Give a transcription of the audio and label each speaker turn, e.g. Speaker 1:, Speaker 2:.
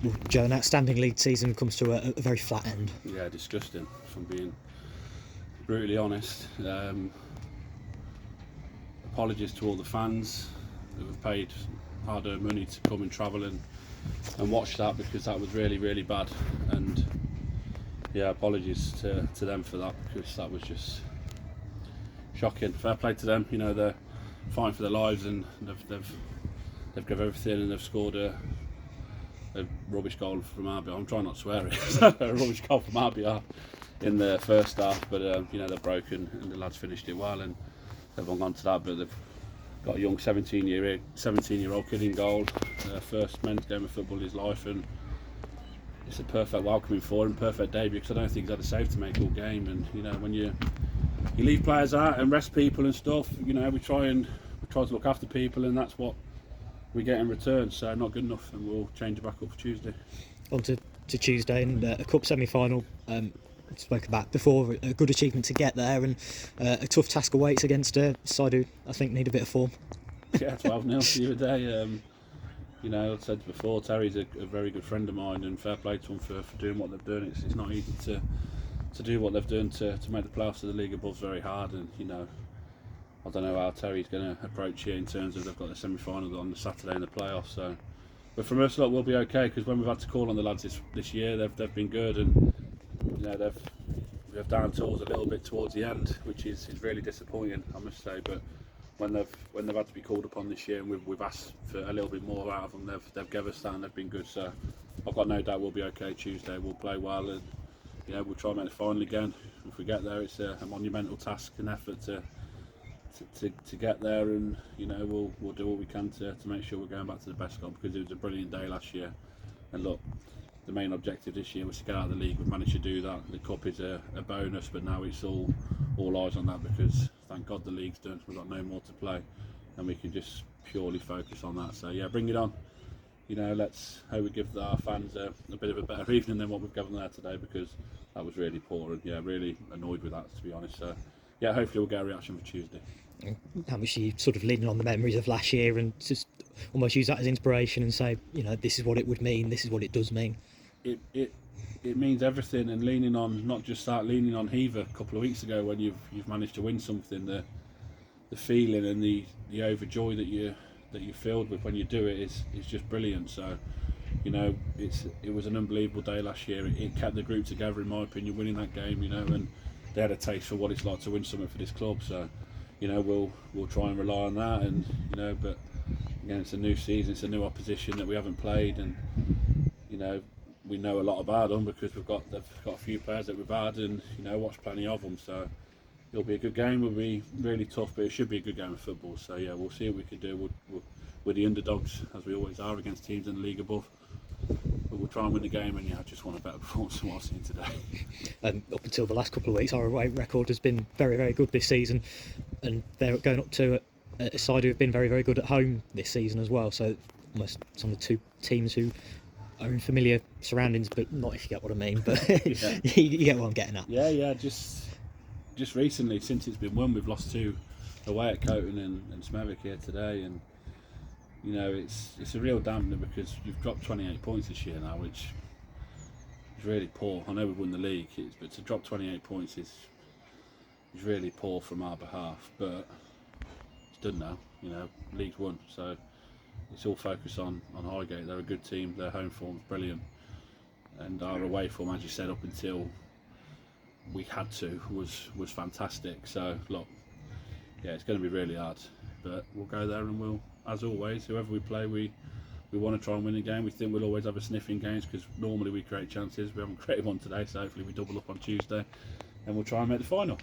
Speaker 1: Well, Joe, an outstanding league season comes to a very flat end.
Speaker 2: Yeah, disgusting, if I'm being brutally honest. Apologies to all the fans who have paid hard-earned money to come and travel and watch that, because that was really, really bad. And yeah, apologies to them for that, because that was just shocking. Fair play to them, you know, they're fighting for their lives, and they've given everything, and they've scored a rubbish goal from RBR. I'm trying not to swear it. A rubbish goal from RBR in the first half, but you know, they're broken, and the lads finished it well, and they've all gone to that. But they've got a young 17-year-old kid in goal, first men's game of football in his life, and it's a perfect welcoming for him, perfect debut, because I don't think he's had a save to make all game. And you know, when you leave players out and rest people and stuff, you know, we try to look after people, and that's what we get in return. So not good enough, and we'll change it back up for Tuesday.
Speaker 1: On to Tuesday, and a cup semi-final. Spoke about before, a good achievement to get there, and a tough task awaits against a side who I think need a bit of form.
Speaker 2: Yeah, 12-0 the other day. You know, I said before, Terry's a very good friend of mine, and fair play to them for doing what they've done. It's not easy to do what they've done to make the playoffs of the league above. Very hard, and you know, I don't know how Terry's going to approach it in terms of they've got the semi-final on the Saturday in the playoffs. So, but from us, look, we'll be okay, because when we've had to call on the lads this year, they've been good, and you know, they've down tools a little bit towards the end, which is really disappointing, I must say. But when they've had to be called upon this year, and we've asked for a little bit more out of them, they've given us that, and they've been good. So I've got no doubt we'll be okay Tuesday. We'll play well, and you know, we'll try and make the final again. If we get there, it's a monumental task and effort to get there, and you know, we'll do what we can to make sure we're going back to the best club, because it was a brilliant day last year. And look, the main objective this year was to get out of the league. We've managed to do that. The cup is a bonus, but now it's all eyes on that, because thank God the league's done. We've got no more to play, and we can just purely focus on that. So yeah, bring it on. You know, let's hope we give our fans a bit of a better evening than what we've given there today, because that was really poor, and yeah, really annoyed with that, to be honest. So yeah, hopefully we'll get a reaction for Tuesday.
Speaker 1: How much are you sort of leaning on the memories of last year and just almost use that as inspiration and say, you know, this is what it would mean, this is what it does mean?
Speaker 2: It means everything, and leaning on, not just that, leaning on Hever a couple of weeks ago when you've managed to win something, the feeling and the overjoy that you're filled with when you do it is just brilliant. So you know, it was an unbelievable day last year. It kept the group together, in my opinion, winning that game, you know, and they had a taste for what it's like to win something for this club. So you know, we'll try and rely on that, and you know, but again, it's a new season, it's a new opposition that we haven't played, and you know, we know a lot about them because they've got a few players that we've had, and you know, watched plenty of them. So it'll be a good game. It'll be really tough, but it should be a good game of football. So yeah, we'll see what we can do. We're the underdogs, as we always are, against teams in the league above. But we'll try and win the game, and yeah, I just want a better performance than what I've seen today.
Speaker 1: Up until the last couple of weeks, our away record has been very, very good this season, and they're going up to a side who have been very, very good at home this season as well. So almost some of the two teams who are in familiar surroundings, but not if you get what I mean. But
Speaker 2: Yeah.
Speaker 1: you get what I'm getting at.
Speaker 2: Yeah. Just recently, since it's been won, we've lost 2 away at Coton and Smethwick here today, and you know, it's a real dampener, because you've dropped 28 points this year now, which is really poor. I know we've won the league, but to drop 28 points is really poor from our behalf. But it's done now. You know, league's won, so it's all focused on Highgate. They're a good team. Their home form's brilliant, and our away form, as you said, up until we had to, was fantastic. So look, yeah, it's going to be really hard, but we'll go there, and we'll, as always, whoever we play, we want to try and win the game. We think we'll always have a sniff in games, because normally we create chances. We haven't created one today, so hopefully we double up on Tuesday, and we'll try and make the final.